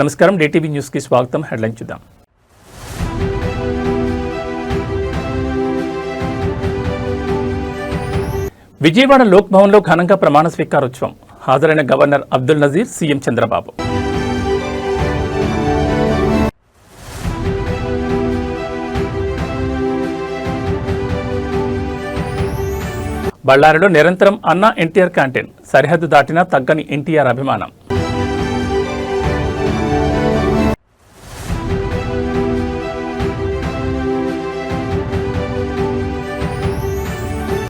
నమస్కారం, DTV news కి స్వాగతం. హెడ్లైన్ చూద్దాం. విజయవాడ లోక్ భవన్లో ఘనంగా ప్రమాణ స్వీకారోత్సవం. హాజరైన గవర్నర్ అబ్దుల్ నజీర్, సీఎం చంద్రబాబు. బళ్ళారిలో నిరంతరం అన్నా ఎన్టీఆర్ క్యాంటీన్. సరిహద్దు దాటినా తగ్గని ఎన్టీఆర్ అభిమానం.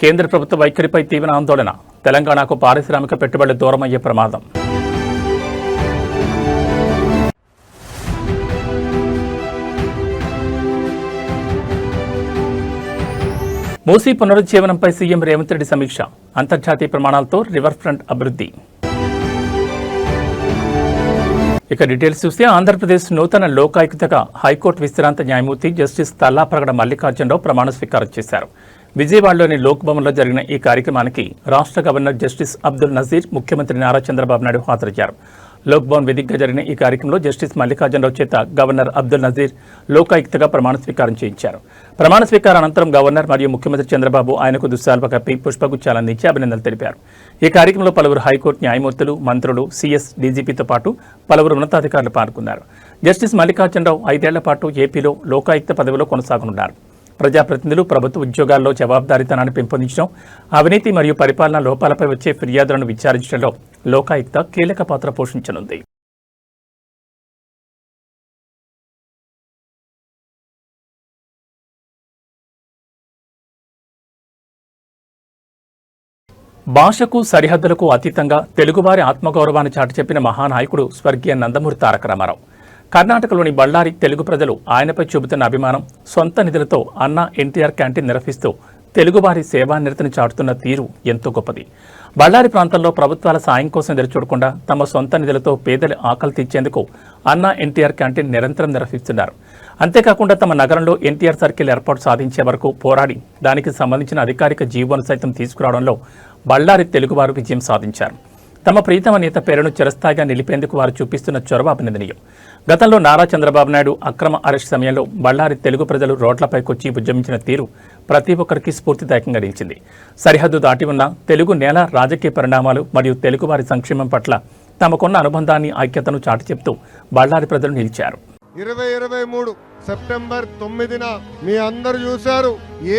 కేంద్ర ప్రభుత్వ వైఖరిపై తీవ్ర ఆందోళన. తెలంగాణకు పారిశ్రామిక పెట్టుబడులు దూరమయ్యే ప్రమాదం. మూసీ పునరుజ్జీవనంపై సీఎం రేవంత్ రెడ్డి సమీక్ష. అంతర్జాతీయ ప్రమాణాలతో రివర్ ఫ్రంట్ అభివృద్ధి. ఇక డీటెయిల్స్ చూస్తే ఆంధ్రప్రదేశ్ నూతన లోకాయుక్తగా హైకోర్టు విశ్రాంత న్యాయమూర్తి జస్టిస్ తల్లాప్రగడ మల్లికార్జునరావు ప్రమాణ స్వీకారం చేశారు. విజయవాడలోని లోక్ భవన్లో జరిగిన ఈ కార్యక్రమానికి రాష్ట్ర గవర్నర్ జస్టిస్ అబ్దుల్ నజీర్, ముఖ్యమంత్రి నారా చంద్రబాబు నాయుడు హాజరయ్యారు. లోక్ భవన్ వేదికగా జరిగిన ఈ కార్యక్రమంలో జస్టిస్ మల్లికార్జునరావు చేత గవర్నర్ అబ్దుల్ నజీర్ లోకాయుక్తగా ప్రమాణ స్వీకారం చేయించారు. ప్రమాణ స్వీకారం అనంతరం గవర్నర్ మరియు ముఖ్యమంత్రి చంద్రబాబు ఆయనకు దుశ్శాల్వ కప్పి పుష్పగుచ్చాలు అందించి అభినందనలు తెలిపారు. ఈ కార్యక్రమంలో పలువురు హైకోర్టు న్యాయమూర్తులు, మంత్రులు, సీఎస్, డీజీపీతో పాటు పలువురు ఉన్నతాధికారులు పాల్గొన్నారు. జస్టిస్ మల్లికార్జునరావు 5 ఏళ్ల పాటు ఏపీలో లోకాయుక్త పదవిలో కొనసాగనున్నారు. ప్రజాప్రతినిధులు ప్రభుత్వ ఉద్యోగాల్లో జవాబుదారీతనాన్ని పెంపొందించడం, అవినీతి మరియు పరిపాలనా లోపాలపై వచ్చే ఫిర్యాదులను విచారించడంలో లోకాయుక్త కీలక పాత్ర పోషించనుంది. భాషకు, సరిహద్దులకు అతీతంగా తెలుగువారి ఆత్మగౌరవాన్ని చాటి చెప్పిన మహానాయకుడు స్వర్గీయ నందమూరి తారక రామారావు. కర్ణాటకలోని బళ్ళారి తెలుగు ప్రజలు ఆయనపై చూపుతున్న అభిమానం, సొంత నిధులతో అన్నా ఎన్టీఆర్ క్యాంటీన్ నిర్వహిస్తూ తెలుగువారి సేవానిరతిని చాటుతున్న తీరు ఎంతో గొప్పది. బళ్ళారి ప్రాంతంలో ప్రభుత్వాల సాయం కోసం ఎదురుచూడకుండా తమ సొంత నిధులతో పేదల ఆకలి తీర్చేందుకు అన్నా ఎన్టీఆర్ క్యాంటీన్ నిరంతరం నిర్వహిస్తున్నారు. అంతేకాకుండా తమ నగరంలో ఎన్టీఆర్ సర్కిల్ ఏర్పాటు సాధించే వరకు పోరాడి దానికి సంబంధించిన అధికారిక జీవోను సైతం తీసుకురావడంలో బళ్ళారి తెలుగువారు విజయం సాధించారు. తమ ప్రీతమ నేత పేరును చిరస్థాయిగా నిలిపేందుకు వారు చూపిస్తున్న చొరవ అభినందనీయం. గతంలో నారా చంద్రబాబు నాయుడు అక్రమ అరెస్ట్ సమయంలో బళ్ళారి తెలుగు ప్రజలు రోడ్లపైకొచ్చి ఉద్యమించిన తీరు ప్రతి ఒక్కరికి స్ఫూర్తిదాయకంగా నిలిచింది. సరిహద్దు దాటి ఉన్న తెలుగు నేల రాజకీయ పరిణామాలు మరియు తెలుగువారి సంక్షేమం పట్ల తమకున్న అనుబంధాన్ని, ఐక్యతను చాటి చెప్తూ బళ్ళారి ప్రజలు నిలిచారు. 2023 సెప్టెంబర్ 9న మీ అందరు చూశారు,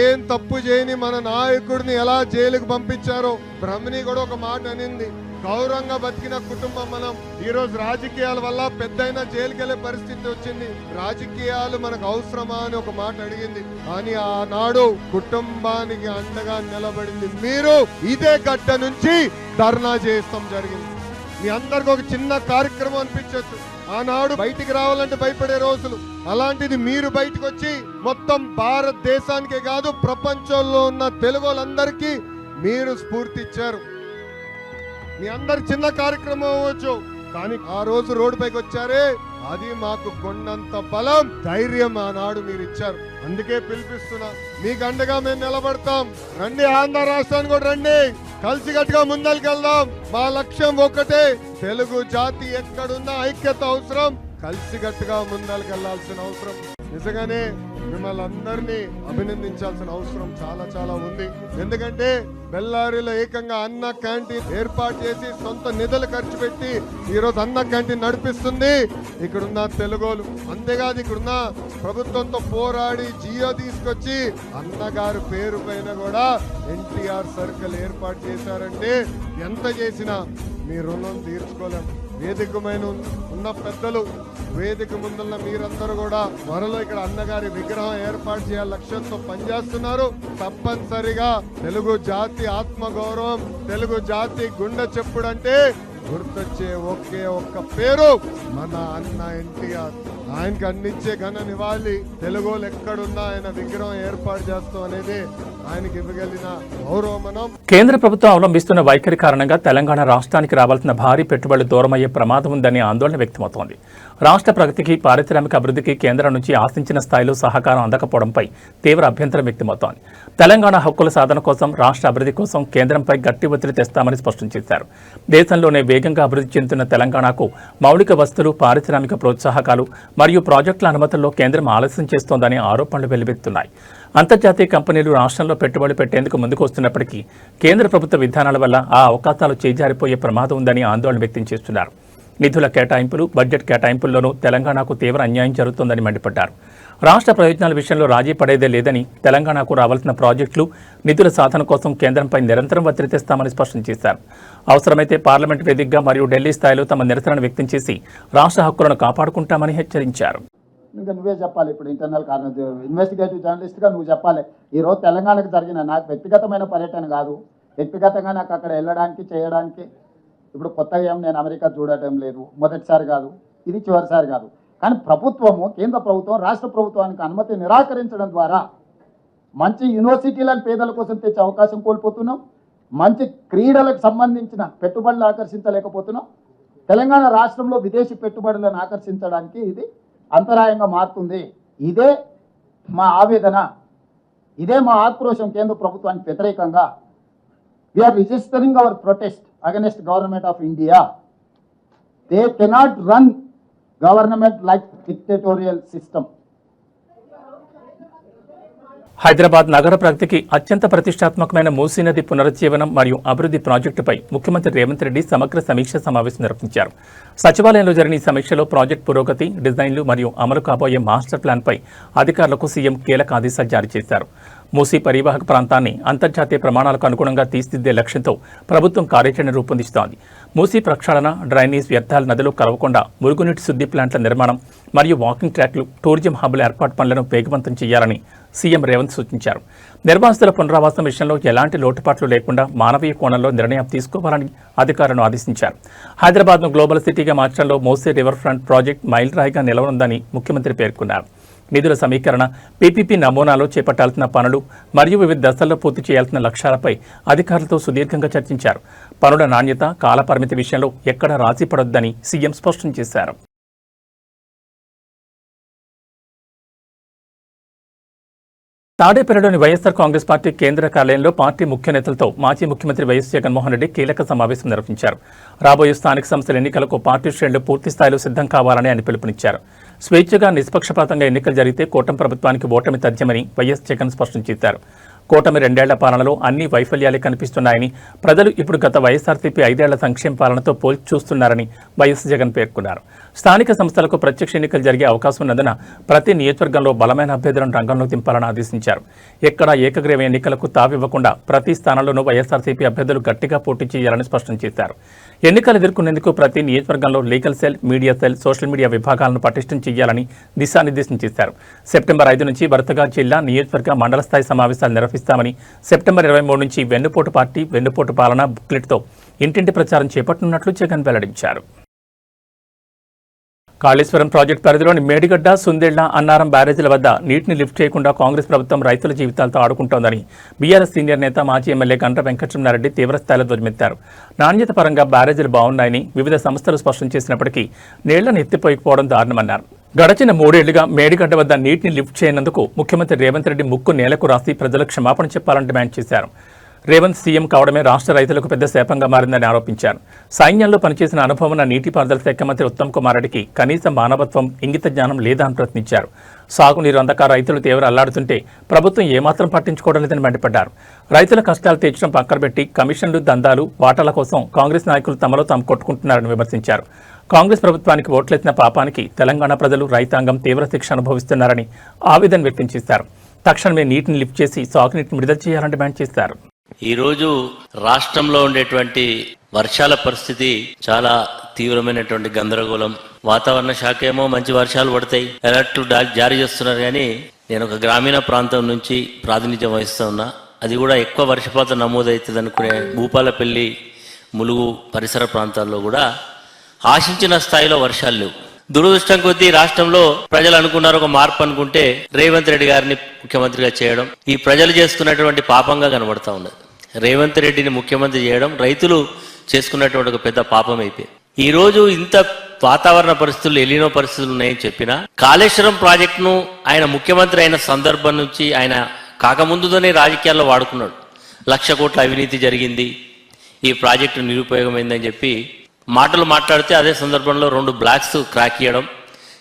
ఏం తప్పు చేయని మన నాయకుడిని ఎలా జైలుకు పంపించారో. బ్రహ్మణి కూడా ఒక మాట అనింది, గౌరవంగా బతికిన కుటుంబం మనం. ఈ రోజు రాజకీయాల వల్ల పెద్దయినా జైలుకి వెళ్లే పరిస్థితి వచ్చింది. రాజకీయాలు మనకు అవసరమా అని ఒక మాట అడిగింది. కానీ ఆనాడు కుటుంబానికి అండగా నిలబడింది మీరు. ఇదే గడ్డ నుంచి ధర్నా చేస్తాం జరిగింది. మీ అందరికి ఒక చిన్న కార్యక్రమం అనిపించవచ్చు. ఆనాడు బయటికి రావాలంటే భయపడే రోజులు. అలాంటిది మీరు బయటకు వచ్చి మొత్తం భారతదేశానికే కాదు ప్రపంచంలో ఉన్న తెలుగు వాళ్ళందరికీ మీరు స్ఫూర్తి ఇచ్చారు. మీ అందరు చిన్న కార్యక్రమం అవ్వచ్చు, కానీ ఆ రోజు రోడ్డు పైకి వచ్చారే, అది మాకు కొండంత బలం, ధైర్యం ఆనాడు మీరు ఇచ్చారు. అందుకే పిలిపిస్తున్నా, మీకు అండగా మేము నిలబడతాం. రండి, ఆంధ్ర రాష్ట్రానికి కూడా రండి, కలిసికట్టుగా ముందరికెళ్దాం. మా లక్ష్యం ఒకటే, తెలుగు జాతి ఎక్కడున్నా ఐక్యత అవసరం, కలిసికట్టుగా ముందరికెళ్లాల్సిన అవసరం. నిజంగానే మిమ్మల్ని అందరినీ అభినందించాల్సిన అవసరం చాలా చాలా ఉంది. ఎందుకంటే బెల్లారిలో ఏకంగా అన్న క్యాంటీన్ ఏర్పాటు చేసి సొంత నిధులు ఖర్చు పెట్టి ఈరోజు అన్న క్యాంటీన్ నడిపిస్తుంది ఇక్కడున్న తెలుగోలు. అంతేకాదు ఇక్కడున్న ప్రభుత్వంతో పోరాడి జియో తీసుకొచ్చి అన్నగారు పేరు పైన కూడా ఎన్టీఆర్ సర్కిల్ ఏర్పాటు చేశారంటే ఎంత చేసినా మీ రుణం తీర్చుకోలేం. వేదికమైన ఉన్న పెద్దలు, వేదిక ముందున్న మీరందరూ కూడా త్వరలో ఇక్కడ అన్నగారి విగ్రహం ఏర్పాటు చేయాల లక్ష్యంతో పనిచేస్తున్నారు. తప్పనిసరిగా తెలుగు జాతి ఆత్మగౌరవం, తెలుగు జాతి గుండె చెప్పుడంటే గుర్తొచ్చే ఒకే ఒక్క పేరు మన అన్న ఎన్టీఆర్. ఆయనకి అందించే ఘన నివాళి తెలుగులో ఎక్కడున్నా ఆయన విగ్రహం ఏర్పాటు చేస్తాం అనేది ఆయనకి ఇవ్వగలిగిన గౌరవం. కేంద్ర ప్రభుత్వం అవలంబిస్తున్న వైఖరి కారణంగా తెలంగాణ రాష్ట్రానికి రావాల్సిన భారీ పెట్టుబడులు దూరమయ్యే ప్రమాదం ఉందని ఆందోళన వ్యక్తమవుతోంది. రాష్ట్ర ప్రగతికి, పారిశ్రామిక అభివృద్ధికి కేంద్రం నుంచి ఆశించిన స్థాయిలో సహకారం అందకపోవడంపై తీవ్ర అభ్యంతరం వ్యక్తమవుతోంది. తెలంగాణ హక్కుల సాధన కోసం, రాష్ట్ర అభివృద్ధి కోసం కేంద్రంపై గట్టి ఒత్తిడి తెస్తామని స్పష్టం చేశారు. దేశంలోనే వేగంగా అభివృద్ధి చెందుతున్న తెలంగాణకు మౌలిక వసతులు, పారిశ్రామిక ప్రోత్సాహకాలు మరియు ప్రాజెక్టుల అనుమతుల్లో కేంద్రం ఆలస్యం చేస్తోందని ఆరోపణలు వెల్లువెత్తుతున్నాయి. అంతర్జాతీయ కంపెనీలు రాష్ట్రంలో పెట్టుబడులు పెట్టేందుకు ముందుకు వస్తున్నప్పటికీ కేంద్ర ప్రభుత్వ విధానాల వల్ల ఆ అవకాశాలు చేజారిపోయే ప్రమాదం ఉందని ఆందోళన వ్యక్తం చేస్తున్నారు. నిధుల కేటాయింపులు, బడ్జెట్ కేటాయింపుల్లోనూ తెలంగాణకు తీవ్ర అన్యాయం జరుగుతోందని మండిపడ్డారు. రాష్ట్ర ప్రయోజనాల విషయంలో రాజీ పడేదే లేదని, తెలంగాణకు రావాల్సిన ప్రాజెక్టులు, నిధుల సాధన కోసం కేంద్రంపై నిరంతరం ఒత్తిడి తెస్తామని స్పష్టం చేశారు. అవసరమైతే పార్లమెంట్ వేదికగా మరియు ఢిల్లీ స్థాయిలో తమ నిరసనను వ్యక్తం చేసి రాష్ట్ర హక్కులను కాపాడుకుంటామని హెచ్చరించారు. నువ్వే చెప్పాలి. ఇప్పుడు ఇంటర్నల్ కారణం ఇన్వెస్టిగేటివ్ జర్నలిస్ట్గా నువ్వు చెప్పాలి. ఈరోజు తెలంగాణకు జరిగిన నాకు వ్యక్తిగతమైన పర్యటన కాదు, వ్యక్తిగతంగా నాకు అక్కడ వెళ్ళడానికి చేయడానికి ఇప్పుడు కొత్తగా ఏం నేను అమెరికా చూడటం లేదు, మొదటిసారి కాదు, ఇది చివరిసారి కాదు. కానీ ప్రభుత్వము, కేంద్ర ప్రభుత్వం రాష్ట్ర ప్రభుత్వానికి అనుమతి నిరాకరించడం ద్వారా మంచి యూనివర్సిటీలను పేదల కోసం తెచ్చే అవకాశం కోల్పోతున్నాం, మంచి క్రీడలకు సంబంధించిన పెట్టుబడులు ఆకర్షించలేకపోతున్నాం. తెలంగాణ రాష్ట్రంలో విదేశీ పెట్టుబడులను ఆకర్షించడానికి ఇది అంతరాయంగా మారుతుంది. ఇదే మా ఆవేదన, ఇదే మా ఆక్రోశం. కేంద్ర ప్రభుత్వానికి వ్యతిరేకంగా we are registering our protest against government of India. They cannot run government like dictatorial system. Hyderabad నగర ప్రగతికి అత్యంత ప్రతిష్టాత్మకమైన మూసీ నది పునరుజ్జీవనం మరియు అభివృద్ధి ప్రాజెక్టుపై ముఖ్యమంత్రి రేవంత్ రెడ్డి సమగ్ర సమీక్ష సమావేశం నిర్వహించారు. సచివాలయంలో జరిగిన ఈ సమీక్షలో ప్రాజెక్టు పురోగతి, డిజైన్లు మరియు అమలు కాబోయే మాస్టర్ ప్లాన్పై అధికారులకు సీఎం కీలక ఆదేశాలు జారీ చేశారు. మూసీ పరివాహక ప్రాంతాన్ని అంతర్జాతీయ ప్రమాణాలకు అనుగుణంగా తీర్చిదిద్దే లక్ష్యంతో ప్రభుత్వం కార్యాచరణ రూపొందిస్తోంది. మూసీ ప్రక్షాళన, డ్రైనేజ్, వ్యర్థాల నదిలో కలవకుండా మురుగునీటి శుద్ధి ప్లాంట్ల నిర్మాణం మరియు వాకింగ్ ట్రాక్లు, టూరిజం హబ్ల ఏర్పాటు పనులను వేగవంతం చేయాలని సీఎం రేవంత్ సూచించారు. నిర్వాసితుల పునరావాసం విషయంలో ఎలాంటి లోటుపాట్లు లేకుండా మానవీయ కోణంలో నిర్ణయం తీసుకోవాలని అధికారులను ఆదేశించారు. హైదరాబాద్ను గ్లోబల్ సిటీగా మార్చడంలో మూసీ రివర్ ఫ్రంట్ ప్రాజెక్ట్ మైలురాయిగా నిలవనుందని ముఖ్యమంత్రి పేర్కొన్నారు. నిధుల సమీకరణ, పీపీపీ నమూనాలో చేపట్టాల్సిన పనులు మరియు వివిధ దశల్లో పూర్తి చేయాల్సిన లక్ష్యాలపై అధికారులతో సుదీర్ఘంగా చర్చించారు. పనుల నాణ్యత, కాలపరిమితి విషయంలో ఎక్కడా రాజీ పడొద్దని సీఎం స్పష్టం చేశారు. తాడేపల్లిలోని వైఎస్సార్ కాంగ్రెస్ పార్టీ కేంద్ర కార్యాలయంలో పార్టీ ముఖ్య నేతలతో మాజీ ముఖ్యమంత్రి వైఎస్ జగన్మోహన్ రెడ్డి కీలక సమావేశం నిర్వహించారు. రాబోయే స్థానిక సంస్థల ఎన్నికలకు పార్టీ శ్రేణులు పూర్తి స్థాయిలో సిద్ధం కావాలని ఆయన పిలుపునిచ్చారు. స్వేచ్ఛగా, నిష్పక్షపాతంగా ఎన్నికలు జరిగితే కూటమి ప్రభుత్వానికి ఓటమి తథ్యమని వైఎస్ జగన్ స్పష్టం చేశారు. కూటమి 2 ఏళ్ల పాలనలో అన్ని వైఫల్యాలే కనిపిస్తున్నాయని, ప్రజలు ఇప్పుడు గత వైఎస్ఆర్సీపీ 5 ఏళ్ల సంక్షేమ పాలనతో పోల్చి చూస్తున్నారని వైఎస్ జగన్ పేర్కొన్నారు. స్థానిక సంస్థలకు ప్రత్యక్ష ఎన్నికలు జరిగే అవకాశం ఉన్నందున ప్రతి నియోజకవర్గంలో బలమైన అభ్యర్థులను రంగంలో దింపాలని ఆదేశించారు. ఎక్కడా ఏకగ్రీవ ఎన్నికలకు తావివ్వకుండా ప్రతి స్థానంలోనూ వైఎస్ఆర్సీపీ అభ్యర్థులు గట్టిగా పోటీ చేయాలని స్పష్టం చేశారు. ఎన్నికలు ఎదుర్కొనేందుకు ప్రతి నియోజకవర్గంలో legal cell, media cell, social media విభాగాలను పటిష్టం చేయాలని దిశానిర్దేశం చేశారు. సెప్టెంబర్ 5 నుంచి వరుసగా జిల్లా, నియోజకవర్గ, మండల స్థాయి సమావేశాలు నిర్వహిస్తామని, సెప్టెంబర్ 23 నుంచి వెన్నుపోటు పార్టీ, వెన్నుపోటు పాలన బుక్లెట్తో ఇంటింటి ప్రచారం చేపట్టనున్నట్లు జగన్ వెల్లడించారు. కాళేశ్వరం ప్రాజెక్టు పరిధిలోని మేడిగడ్డ, సుందేళ్ల, అన్నారం బ్యారేజీల వద్ద నీటిని లిఫ్ట్ చేయకుండా కాంగ్రెస్ ప్రభుత్వం రైతుల జీవితాలతో ఆడుకుంటోందని బీఆర్ఎస్ సీనియర్ నేత, మాజీ ఎమ్మెల్యే గండ్ర వెంకటరమణారెడ్డి తీవ్రస్థాయిలో ధ్వజమెత్తారు. నాణ్యత పరంగా బ్యారేజీలు బాగున్నాయని వివిధ సంస్థలు స్పష్టం చేసినప్పటికీ నీళ్లను ఎత్తిపోయిపోవడం దారుణమన్నారు. గడచిన 3 ఏళ్లుగా మేడిగడ్డ వద్ద నీటిని లిఫ్ట్ చేయనందుకు ముఖ్యమంత్రి రేవంత్ రెడ్డి ముక్కు నేలకు రాసి ప్రజలకు క్షమాపణ చెప్పాలని డిమాండ్ చేశారు. రేవంత్ సీఎం కావడమే రాష్ట్ర రైతులకు పెద్ద శాపంగా మారిందని ఆరోపించారు. సైన్యంలో పనిచేసిన అనుభవం ఉన్న నీటిపారుదల శాఖ మంత్రి ఉత్తమ్ కుమార్ రెడ్డికి కనీస మానవత్వం, ఇంగిత జ్ఞానం లేదా అని ప్రశ్నించారు. సాగునీరు అందక రైతులు తీవ్ర అల్లాడుతుంటే ప్రభుత్వం ఏమాత్రం పట్టించుకోవడం లేదని మండిపడ్డారు. రైతుల కష్టాలు తీర్చడం పక్కనబెట్టి కమిషన్లు, దందాలు, వాటాల కోసం కాంగ్రెస్ నాయకులు తమలో తాము కొట్టుకుంటున్నారని విమర్శించారు. కాంగ్రెస్ ప్రభుత్వానికి ఓట్లెత్తిన పాపానికి తెలంగాణ ప్రజలు, రైతాంగం తీవ్ర శిక్ష అనుభవిస్తున్నారని ఆవేదన వ్యక్తం చేశారు. తక్షణమే నీటిని లిఫ్ట్ చేసి సాగునీటిని విడుదల చేయాలని డిమాండ్ చేశారు. ఈరోజు రాష్ట్రంలో ఉండేటువంటి వర్షాల పరిస్థితి చాలా తీవ్రమైనటువంటి గందరగోళం. వాతావరణ శాఖ ఏమో మంచి వర్షాలు పడతాయి, అలర్ట్ జారీ చేస్తున్నారు. కానీ నేను ఒక గ్రామీణ ప్రాంతం నుంచి ప్రాతినిధ్యం వహిస్తూ ఉన్నా. అది కూడా ఎక్కువ వర్షపాతం నమోదవుతుంది అనుకునే భూపాలపల్లి, ములుగు పరిసర ప్రాంతాల్లో కూడా ఆశించిన స్థాయిలో వర్షాలు లేవు. దురదృష్టం కొద్దీ రాష్ట్రంలో ప్రజలు అనుకున్నారు ఒక మార్పు అనుకుంటే రేవంత్ రెడ్డి గారిని ముఖ్యమంత్రిగా చేయడం ఈ ప్రజలు చేసుకున్నటువంటి పాపంగా కనబడతా ఉన్నది. రేవంత్ రెడ్డిని ముఖ్యమంత్రి చేయడం రైతులు చేసుకున్నటువంటి ఒక పెద్ద పాపం అయిపోయింది. ఈ రోజు ఇంత వాతావరణ పరిస్థితులు ఎలినో పరిస్థితులు ఉన్నాయని చెప్పినా కాళేశ్వరం ప్రాజెక్టును ఆయన ముఖ్యమంత్రి అయిన సందర్భం నుంచి ఆయన కాకముందుతోనే రాజకీయాల్లో వాడుకున్నాడు. 1,00,000 కోట్ల అవినీతి జరిగింది, ఈ ప్రాజెక్టు నిరుపయోగమైందని చెప్పి మాటలు మాట్లాడితే అదే సందర్భంలో 2 బ్లాక్స్ క్రాక్ చేయడం,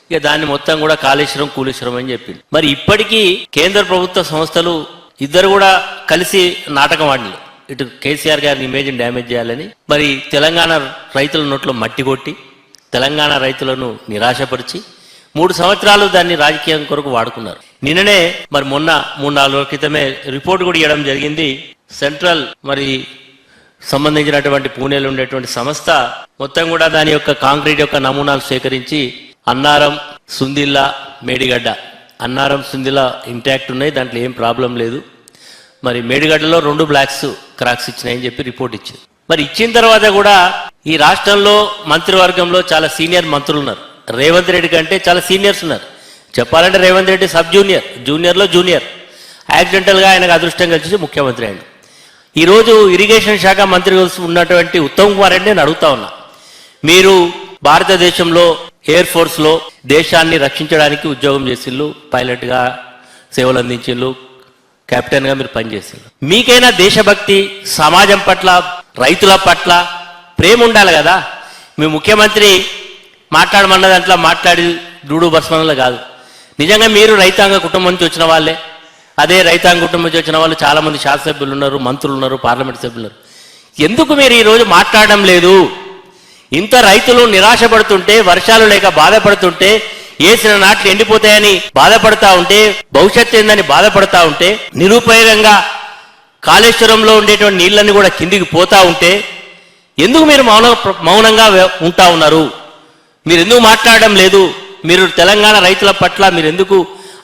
ఇక దాన్ని మొత్తం కూడా కాళేశ్వరం కూలేశ్వరం అని చెప్పింది. మరి ఇప్పటికీ కేంద్ర ప్రభుత్వ సంస్థలు ఇద్దరు కూడా కలిసి నాటకం ఆడినారు. ఇటు కేసీఆర్ గారిని ఇమేజ్ని డ్యామేజ్ చేయాలని, మరి తెలంగాణ రైతుల నోట్లో మట్టి కొట్టి తెలంగాణ రైతులను నిరాశపరిచి 3 సంవత్సరాలు దాన్ని రాజకీయం కొరకు వాడుకున్నారు. నిన్ననే మరి మొన్న 3-4 రోజుల క్రితమే రిపోర్ట్ కూడా ఇవ్వడం జరిగింది. సెంట్రల్ మరి సంబంధించినటువంటి పూణేలో ఉండేటువంటి సంస్థ మొత్తం కూడా దాని యొక్క కాంక్రీట్ యొక్క నమూనాలు సేకరించి అన్నారం, సుందిల్లా, మేడిగడ్డ, అన్నారం సుందిల్లా ఇంటాక్ట్ ఉన్నాయి, దాంట్లో ఏం ప్రాబ్లం లేదు. మరి మేడిగడ్డలో 2 బ్లాక్స్ క్రాక్స్ ఇచ్చినాయని చెప్పి రిపోర్ట్ ఇచ్చింది. మరి ఇచ్చిన తర్వాత కూడా ఈ రాష్ట్రంలో మంత్రివర్గంలో చాలా సీనియర్ మంత్రులు ఉన్నారు. రేవంత్ రెడ్డి కంటే చాలా సీనియర్స్ ఉన్నారు. చెప్పాలంటే రేవంత్ రెడ్డి సబ్ జూనియర్, జూనియర్లో జూనియర్. యాక్సిడెంటల్గా ఆయనకు అదృష్టం కలిసి ముఖ్యమంత్రి అయ్యాడు. ఈరోజు ఇరిగేషన్ శాఖ మంత్రి ఉన్నటువంటి ఉత్తమ్ కుమార్ రెడ్డి నేను అడుగుతా ఉన్నా, మీరు భారతదేశంలో ఎయిర్ ఫోర్స్లో దేశాన్ని రక్షించడానికి ఉద్యోగం చేసిళ్ళు, పైలట్గా సేవలు అందించిళ్ళు, కెప్టెన్గా మీరు పనిచేసిళ్ళు. మీకైనా దేశభక్తి, సమాజం పట్ల, రైతుల పట్ల ప్రేమ ఉండాలి కదా. మీ ముఖ్యమంత్రి మాట్లాడమన్న దాంట్లో మాట్లాడి డూడు బస్మనలో కాదు. నిజంగా మీరు రైతాంగ కుటుంబం నుంచి వచ్చిన వాళ్ళే. అదే రైతాంగ కుటుంబం నుంచి వచ్చిన వాళ్ళు చాలామంది శాసనసభ్యులు ఉన్నారు, మంత్రులు ఉన్నారు, పార్లమెంట్ సభ్యులు ఉన్నారు. ఎందుకు మీరు ఈరోజు మాట్లాడడం లేదు? ఇంత రైతులు నిరాశపడుతుంటే, వర్షాలు లేక బాధపడుతుంటే, వేసిన నాట్లు ఎండిపోతాయని బాధపడతా ఉంటే, భవిష్యత్తు ఏందని బాధపడతా ఉంటే, నిరుపయోగంగా కాళేశ్వరంలో ఉండేటువంటి నీళ్ళన్నీ కూడా కిందికి పోతా ఉంటే ఎందుకు మీరు మౌనంగా ఉంటా ఉన్నారు? మీరు ఎందుకు మాట్లాడడం లేదు? మీరు తెలంగాణ రైతుల పట్ల మీరు ఎందుకు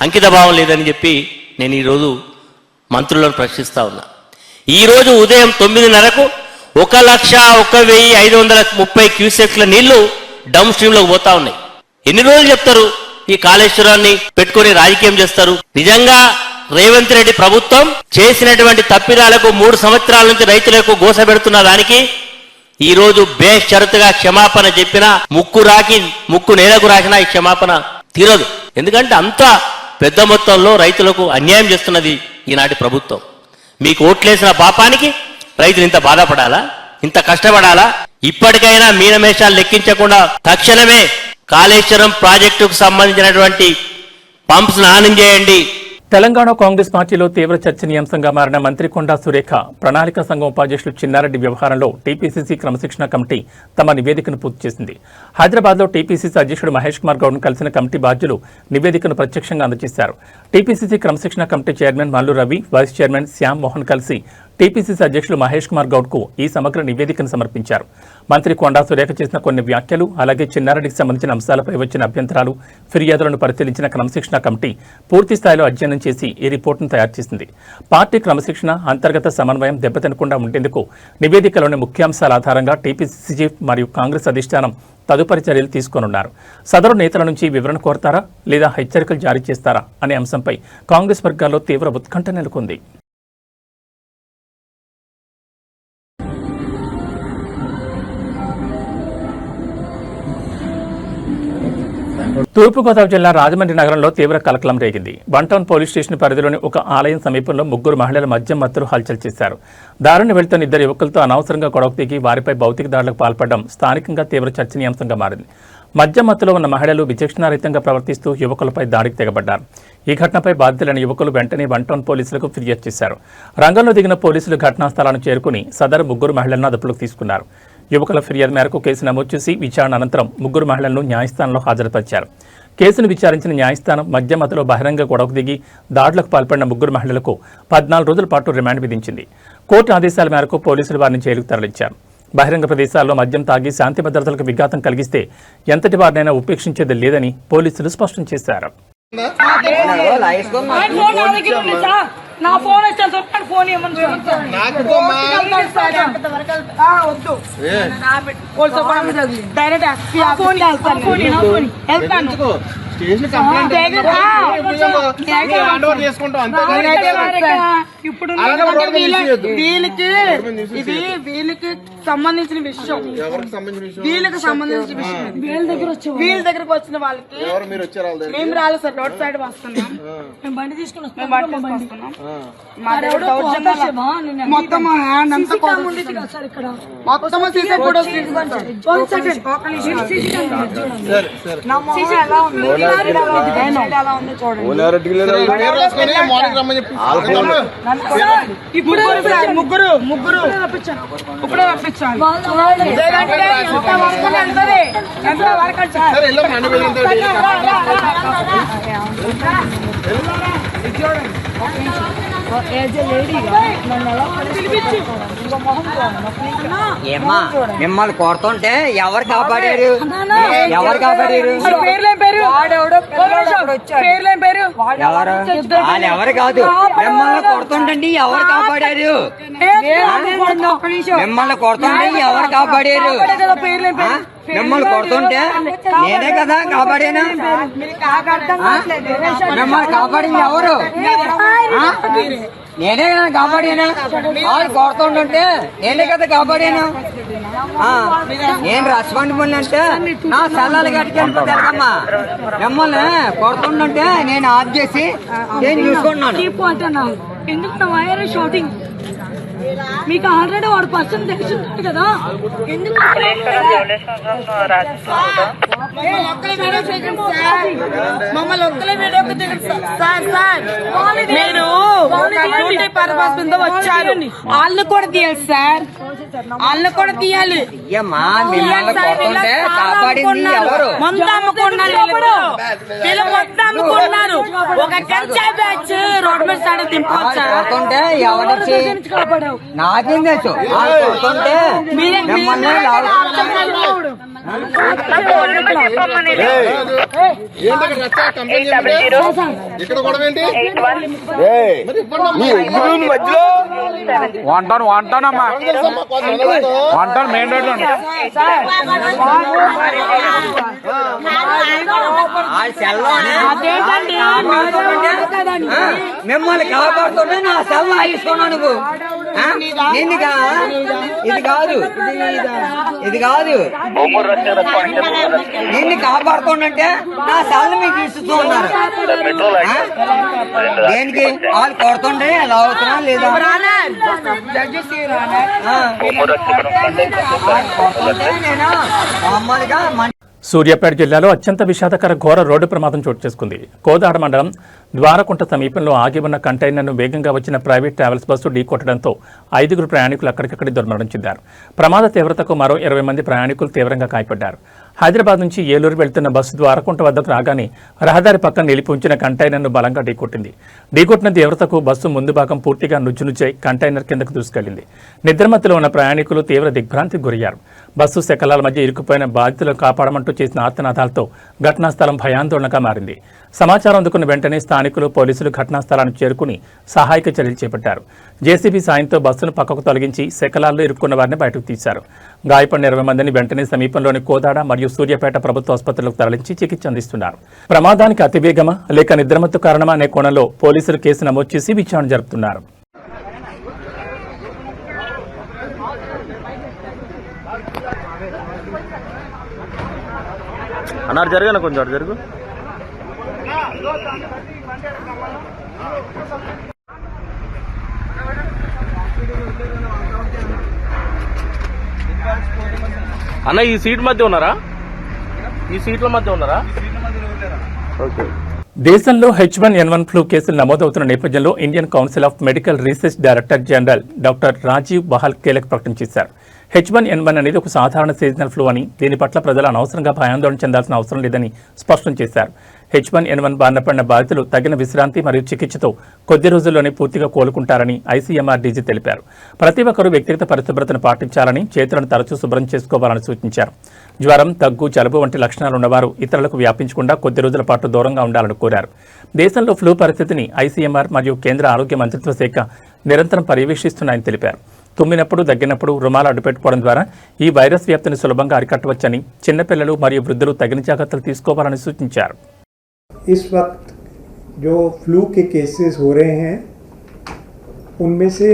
అంకిత భావం లేదని చెప్పి నేను ఈరోజు మంత్రులను ప్రశ్నిస్తా ఉన్నా. ఈరోజు ఉదయం 9:30కు 1,01,530 క్యూసెక్ల నీళ్లు డౌన్ స్ట్రీమ్లోకి పోతా ఉన్నాయి. ఎన్ని రోజులు చెప్తారు ఈ కాళేశ్వరాన్ని పెట్టుకొని రాజకీయం చేస్తారు? నిజంగా రేవంత్ రెడ్డి ప్రభుత్వం చేసినటువంటి తప్పిదాలకు 3 సంవత్సరాల నుంచి రైతులకు గోస పెడుతున్న దానికి ఈ రోజు బేషరతుగా క్షమాపణ చెప్పినా, ముక్కు నేలకు రాసినా ఈ క్షమాపణ తీరదు. ఎందుకంటే అంత పెద్ద మొత్తంలో రైతులకు అన్యాయం చేస్తున్నది ఈనాటి ప్రభుత్వం. మీకు ఓట్లేసిన పాపానికి రైతులు ఇంత బాధపడాలా, ఇంత కష్టపడాలా? ఇప్పటికైనా మీనమేషాలు లెక్కించకుండా తక్షణమే కాళేశ్వరం ప్రాజెక్టుకు సంబంధించినటువంటి పంప్స్ ఆన్ చేయండి. తెలంగాణ కాంగ్రెస్ పార్టీలో తీవ్ర చర్చనీయాంశంగా మారిన మంత్రి కొండా సురేఖ ప్రణాళిక సంఘం ఉపాధ్యక్షులు చిన్నారెడ్డి వ్యవహారంలో టీపీసీసీ క్రమశిక్షణ కమిటీ తమ నివేదికను పూర్తి చేసింది. హైదరాబాద్లో టీపీసీసీ అధ్యక్షుడు మహేష్ కుమార్ గౌడ్ను కలిసిన కమిటీ బాధ్యులు నివేదికను ప్రత్యక్షంగా అందజేశారు. టీపీసీసీ క్రమశిక్షణ committee chairman Mallu Ravi, vice chairman Shyam Mohan కలిసి టీపీసీసీ అధ్యక్షులు మహేష్ కుమార్ గౌడ్కు ఈ సమగ్ర నివేదికను సమర్పించారు. మంత్రి కొండా సురేఖ చేసిన కొన్ని వ్యాఖ్యలు, అలాగే చిన్నారెడ్డికి సంబంధించిన అంశాలపై వచ్చిన అభ్యంతరాలు, ఫిర్యాదులను పరిశీలించిన క్రమశిక్షణ కమిటీ పూర్తి స్థాయిలో అధ్యయనం చేసి ఈ రిపోర్టును తయారు చేసింది. పార్టీ క్రమశిక్షణ, అంతర్గత సమన్వయం దెబ్బతినకుండా ఉండేందుకు నివేదికలోని ముఖ్యాంశాల ఆధారంగా టీపీసీసీ చీఫ్ మరియు కాంగ్రెస్ అధిష్టానం తదుపరి చర్యలు తీసుకోనున్నారు. సదరు నేతల నుంచి వివరణ కోరతారా లేదా హెచ్చరికలు జారీ చేస్తారా అనే అంశంపై కాంగ్రెస్ వర్గాల్లో తీవ్ర ఉత్కంఠ నెలకొంది. తూర్పుగోదావరి జిల్లా రాజమండ్రి నగరంలో తీవ్ర కలకలం రేగింది. వన్-టౌన్ పోలీస్ స్టేషన్ పరిధిలోని ఒక ఆలయం సమీపంలో 3 మహిళల మద్యం మత్తులు హల్చల్ చేశారు. దారిని వెళ్తున్న 2 యువకులతో అనవసరంగా గొడవ దిగి వారిపై భౌతిక దాడులకు పాల్పడడం స్థానికంగా తీవ్ర చర్చనీయాంశంగా మారింది. మద్యం మత్తులో ఉన్న మహిళలు విచక్షణారహితంగా ప్రవర్తిస్తూ యువకులపై దాడికి తెగబడ్డారు. ఈ ఘటనపై బాధితులైన యువకులు వెంటనే వన్-టౌన్ పోలీసులకు ఫిర్యాదు చేశారు. రంగంలో దిగిన పోలీసులు ఘటనా స్థలాన్ని చేరుకుని సదరు 3 మహిళలను అదుపులోకి తీసుకున్నారు. యువకుల ఫిర్యాదు మేరకు కేసు నమోదు చేసి విచారణ అనంతరం 3 మహిళలను న్యాయస్థానంలో హాజరుపరిచారు. కేసును విచారించిన న్యాయస్థానం మద్యమతలో బహిరంగ గొడవకు దిగి దాడులకు పాల్పడిన 3 మహిళలకు 14 రోజుల పాటు రిమాండ్ విధించింది. కోర్టు ఆదేశాల మేరకు పోలీసులు వారిని జైలుకు తరలించారు. బహిరంగ ప్రదేశాల్లో మద్యం తాగి శాంతి భద్రతలకు విఘాతం కలిగిస్తే ఎంతటి వారినైనా ఉపేక్షించేది లేదని పోలీసులు స్పష్టం చేశారు. నా ఫోన్ వచ్చాను సార్, ఫోన్ ఇవ్వమని సార్. వద్దు డైరెక్ట్ ఫోన్ వెళ్తాను. ఇప్పుడు వీళ్ళకి సంబంధించిన విషయం, వీళ్ళకి సంబంధించిన విషయం. వీళ్ళ దగ్గరకు వచ్చిన వాళ్ళకి మేము రాలేదు సార్, రోడ్ సైడ్ వస్తున్నాం, మేము బండి తీసుకుని వస్తున్నాం. మొత్తం హ్యాండ్ అంతా మొత్తం సీసీ ఫోటోస్ ముగ్గురు ఇప్పుడే రప్పించాలి. మిమ్మల్ని కొడుతుంటే ఎవరు కాపాడారు? ఎవరు కాపాడారు? ఎవరు? వాళ్ళు ఎవరు కాదు. మిమ్మల్ని కొడుతుంటండి ఎవరు కాపాడారు? మిమ్మల్ని కొడుతుంటే ఎవరు కాపాడారు? మిమ్మల్ని కొడుతుంటే నేనే కదా కాపాడాను. మిమ్మల్ని కాపాడింది ఎవరు? నేనే కదా కాపాడాను. వాళ్ళు కొడుతుంటే నేనే కదా కాపాడాను. నేను రెస్పాన్సిబుల్ అంటే నా సెల్లాలు కట్టుకెళ్ళిపోతారమ్మా. మిమ్మల్ని కొడుతుంటే నేను ఆఫ్ చేసి నేను చూసుకుంటున్నాను. ఎందుకు షూటింగ్ మీకు ఆల్రెడీ వాడు పర్సన్ తెలుసుంటాడు కదా, ఎందుకు మమ్మల్ని ఒక్కలే వీడియోకి నేను డ్యూటీ పర్పస్ మీద వచ్చాను. వాళ్ళు కూడా తీయాలి సార్, వాళ్ళు కూడా తీయాలి. మందు అమ్ముకున్నారు, వీళ్ళు మొత్తం అమ్ముకున్నారు. ఒక గంజాయి బ్యాచ్ రోడ్ మీద సైడ్ దింపొచ్చారు. నాకేం తెలుసు? వంటానమ్మా వంటాను మెయిన్ రోడ్ లో మిమ్మల్ని కాపాడుతుంటే నా సెల్ ఆగిస్తున్నావు నువ్వు. ఇది కాదు, ఇది కాదు. నిన్ను కాపాడుతుంటే నా సెల్ మీకు ఇస్తూ ఉన్నారు. దేనికి? వాళ్ళు కొడుతుంటే ఎలా అవుతున్నా లేదా? నేను మామూలుగా సూర్యాపేట జిల్లాలో అత్యంత విషాదకర ఘోర రోడ్డు ప్రమాదం చోటు చేసుకుంది. కోదాడ మండలం ద్వారకుంట సమీపంలో ఆగి ఉన్న కంటైనర్ను వేగంగా వచ్చిన ప్రైవేట్ ట్రావెల్స్ బస్సు ఢీకొట్టడంతో 5 ప్రయాణికులు అక్కడికక్కడి దుర్మరణం చెందారు. ప్రమాద తీవ్రతకు మరో 20 మంది ప్రయాణికులు తీవ్రంగా గాయపడ్డారు. హైదరాబాద్ నుంచి ఏలూరు వెళ్తున్న బస్సు ద్వారకుంట వద్దకు రాగానే రహదారి పక్కన నిలిపి ఉంచిన కంటైనర్ను బలంగా ఢీకొట్టింది. ఢీకొట్టిన తీవ్రతకు బస్సు ముందు భాగం పూర్తిగా నుజ్జునుజ్జై కంటైనర్ కిందకు దూసుకెళ్లింది. నిద్రమత్తులో ఉన్న ప్రయాణికులు తీవ్ర దిగ్భ్రాంతికి గురయ్యారు. బస్సు శకలాల మధ్య ఇరుక్కుపోయిన బాధితులను కాపాడమంటూ చేసిన ఆర్తనాదాలతో ఘటనా స్థలం భయాందోళనగా మారింది. సమాచారం అందుకున్న వెంటనే స్థానికులు పోలీసులు ఘటనా స్థలానికి చేరుకుని సహాయక చర్యలు చేపట్టారు. జేసీబీ సాయంతో బస్సును పక్కకు తొలగించి శకలాల్లో ఇరుక్కున్న వారిని బయటకు తీశారు. గాయపడిన 20 మందిని వెంటనే సమీపంలోని కోదాడ మరియు సూర్యాపేట ప్రభుత్వ ఆసుపత్రులకు తరలించి చికిత్స అందిస్తున్నారు. ప్రమాదానికి అతివేగమా లేక నిద్రమత్తు కారణమా అనే కోణంలో పోలీసులు కేసు నమోదు చేసి విచారణ జరుపుతున్నారు. అన్నారు జరగను కొంచెం అటు జరుగు. అన్న ఈ సీట్ మధ్య ఉన్నారా? ఈ సీట్ల మధ్య ఉన్నారా? ఓకే. దేశంలో H1N1 ఫ్లూ కేసులు నమోదవుతున్న నేపథ్యంలో Indian council of medical research director general doctor Rajiv Bahal కీలక ప్రకటన చేశారు. H1N1 అనేది ఒక సాధారణ సీజనల్ ఫ్లూ అని, దీని పట్ల ప్రజలు అనవసరంగా భయాందోళన చెందాల్సిన అవసరం లేదని స్పష్టం చేశారు. H1N1 బారిన పడిన బాధితులు తగిన విశ్రాంతి మరియు చికిత్సతో కొద్ది రోజుల్లోనే పూర్తిగా కోలుకుంటారని ICMR-DG తెలిపారు. ప్రతి ఒక్కరూ వ్యక్తిగత పరిశుభ్రతను పాటించాలని, చేతులను తరచూ శుభ్రం చేసుకోవాలని సూచించారు. జ్వరం, దగ్గు, జలుబు వంటి లక్షణాలు ఉన్నవారు ఇతరులకు వ్యాపించకుండా కొద్ది రోజుల పాటు దూరంగా ఉండాలని కోరారు. దేశంలో ఫ్లూ పరిస్థితిని ఐసీఎంఆర్ మరియు కేంద్ర ఆరోగ్య మంత్రిత్వ శాఖ నిరంతరం పర్యవేక్షిస్తున్నాయని తెలిపారు. తుమ్మినప్పుడు, దగ్గినప్పుడు రుమాలు అడ్డుపెట్టుకోవడం ద్వారా ఈ వైరస్ వ్యాప్తిని సులభంగా అరికట్టవచ్చని, చిన్నపిల్లలు మరియు వృద్ధులు తగిన జాగ్రత్తలు తీసుకోవాలని సూచించారు. इस वक्त जो फ्लू के केसेस हो रहे हैं उनमें से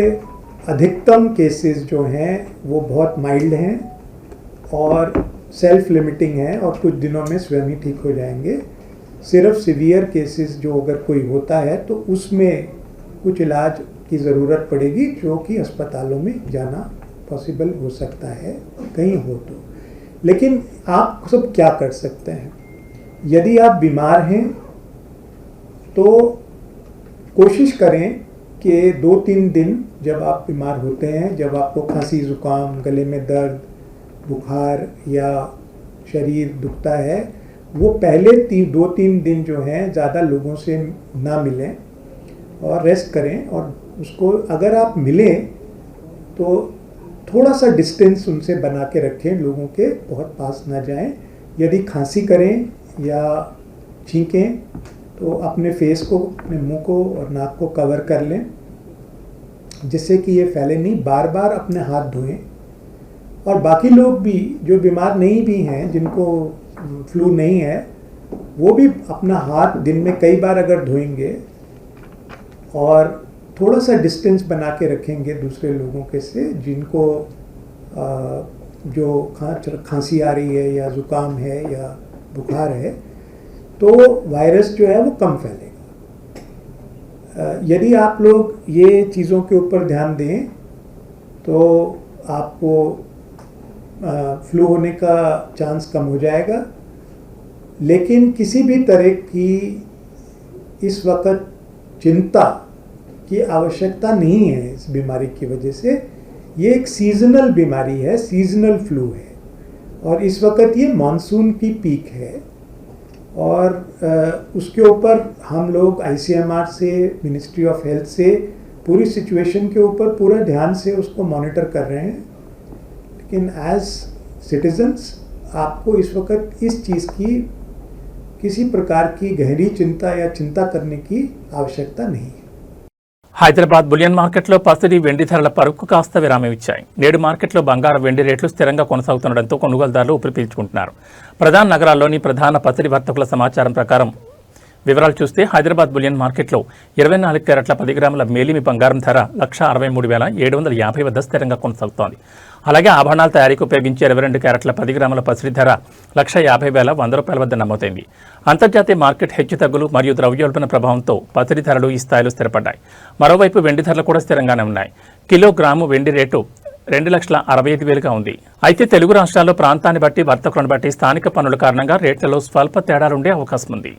अधिकतम केसेस जो हैं वो बहुत माइल्ड हैं और सेल्फ लिमिटिंग हैं और कुछ दिनों में स्वयं ही ठीक हो जाएंगे। सिर्फ सीवियर केसेस जो अगर कोई होता है तो उसमें कुछ इलाज की ज़रूरत पड़ेगी, जो कि अस्पतालों में जाना पॉसिबल हो सकता है कहीं हो तो। लेकिन आप सब क्या कर सकते हैं? यदि आप बीमार हैं तो कोशिश करें कि 2-3 दिन जब आप बीमार होते हैं, जब आपको खांसी, जुकाम, गले में दर्द, बुखार या शरीर दुखता है, वो पहले 2-3 दिन जो हैं ज़्यादा लोगों से ना मिलें और रेस्ट करें। और उसको अगर आप मिलें तो थोड़ा सा डिस्टेंस उनसे बना के रखें, लोगों के बहुत पास ना जाएं। यदि खांसी करें या छींकें तो अपने फेस को, अपने मुंह को और नाक को कवर कर लें जिससे कि ये फैले नहीं। बार बार अपने हाथ धोएं। और बाकी लोग भी जो बीमार नहीं भी हैं, जिनको फ्लू नहीं है, वो भी अपना हाथ दिन में कई बार अगर धोएंगे और थोड़ा सा डिस्टेंस बना के रखेंगे दूसरे लोगों के से जिनको जो खांसी आ रही है या ज़ुकाम है या बुखार है, तो वायरस जो है वो कम फैलेगा। यदि आप लोग ये चीज़ों के ऊपर ध्यान दें तो आपको फ्लू होने का चांस कम हो जाएगा। लेकिन किसी भी तरह की इस वक्त चिंता की आवश्यकता नहीं है इस बीमारी की वजह से। ये एक सीजनल बीमारी है, सीजनल फ्लू है और इस वक्त ये मानसून की पीक है और उसके ऊपर हम लोग आईसीएमआर से, मिनिस्ट्री ऑफ हेल्थ से पूरी सिचुएशन के ऊपर पूरा ध्यान से उसको मॉनिटर कर रहे हैं। लेकिन एज सिटीजन्स आपको इस वक्त इस चीज़ की किसी प्रकार की गहरी चिंता या चिंता करने की आवश्यकता नहीं है। హైదరాబాద్ బులియన్ మార్కెట్లో పసిడి, వెండి ధరల పరుకు కాస్త విరామం ఇచ్చాయి. నేడు మార్కెట్లో బంగారం, వెండి రేట్లు స్థిరంగా కొనసాగుతుండటంతో కొనుగోలుదారులు ఊపిరి పీల్చుకుంటున్నారు. ప్రధాన నగరాల్లోని ప్రధాన పసిడి వర్తకుల సమాచారం ప్రకారం వివరాలు చూస్తే హైదరాబాద్ బులియన్ మార్కెట్లో 24 క్యారెట్ల 10 గ్రాముల మేలిమి బంగారం ధర 1,63,750 వద్ద స్థిరంగా కొనసాగుతోంది. అలాగే ఆభరణాల తయారీకి ఉపయోగించే 22 క్యారెట్ల 10 గ్రాముల పసిడి ధర 1,50,100 రూపాయల వద్ద నమోదైంది. అంతర్జాతీయ మార్కెట్ హెచ్చుతగ్గులు మరియు ద్రవ్యోల్బణ ప్రభావంతో పసిడి ధరలు ఈ స్థాయిలో స్థిరపడ్డాయి. మరోవైపు వెండి ధరలు కూడా స్థిరంగానే ఉన్నాయి. కిలోగ్రాము వెండి రేటు 2,65,000గా ఉంది. అయితే తెలుగు రాష్ట్రాల్లో ప్రాంతాన్ని బట్టి, వర్తకులను బట్టి స్థానిక పన్నుల కారణంగా రేట్లలో స్వల్ప తేడాలుండే అవకాశం ఉంది.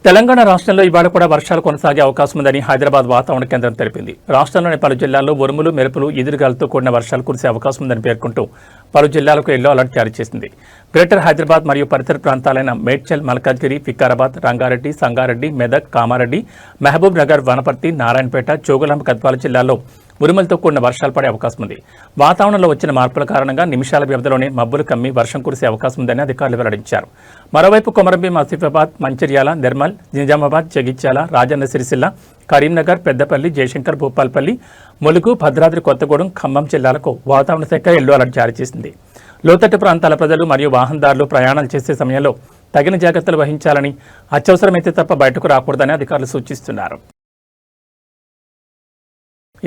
తెలంగాణ రాష్ట్రంలో ఇవాళ కూడా వర్షాలు కొనసాగే అవకాశం ఉందని హైదరాబాద్ వాతావరణ కేంద్రం తెలిపింది. రాష్ట్రంలోని పలు జిల్లాల్లో ఉరుములు, మెరుపులు, ఈదురుగాలతో కూడిన వర్షాలు కురిసే అవకాశం ఉందని పేర్కొంటూ పలు జిల్లాలకు ఎల్లో అలర్ట్ జారీ చేసింది. గ్రేటర్ హైదరాబాద్ మరియు పరిసర ప్రాంతాలైన మేడ్చల్, మల్కాజ్గిరి, వికారాబాద్, రంగారెడ్డి, సంగారెడ్డి, మెదక్, కామారెడ్డి, మహబూబ్ నగర్, వనపర్తి, నారాయణపేట, జోగులాంబ, గద్వాల జిల్లాల్లో ఉరుములతో కూడిన వర్షాలు పడే అవకాశం ఉంది. వాతావరణంలో వచ్చిన మార్పుల కారణంగా నిమిషాల వ్యవధిలోనే మబ్బులు కమ్మి వర్షం కురిసే అవకాశం ఉందని అధికారులు వెల్లడించారు. మరోవైపు కొమరంభీం, ఆసిఫాబాద్, మంచిర్యాల, నిర్మల్, నిజామాబాద్, జగిత్యాల, రాజన్న సిరిసిల్ల, కరీంనగర్, పెద్దపల్లి, జయశంకర్, భూపాల్పల్లి, ములుగు, భద్రాద్రి కొత్తగూడెం, ఖమ్మం జిల్లాలకు వాతావరణ శాఖ ఎల్లో అలర్ట్ జారీ చేసింది. లోతట్టు ప్రాంతాల ప్రజలు మరియు వాహనదారులు ప్రయాణాలు చేసే సమయంలో తగిన జాగ్రత్తలు వహించాలని, అత్యవసరమైతే తప్ప బయటకు రాకూడదని అధికారులు సూచిస్తున్నారు.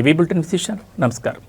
ఇవి బులెటిన్ విశేషాలు. నమస్కారం.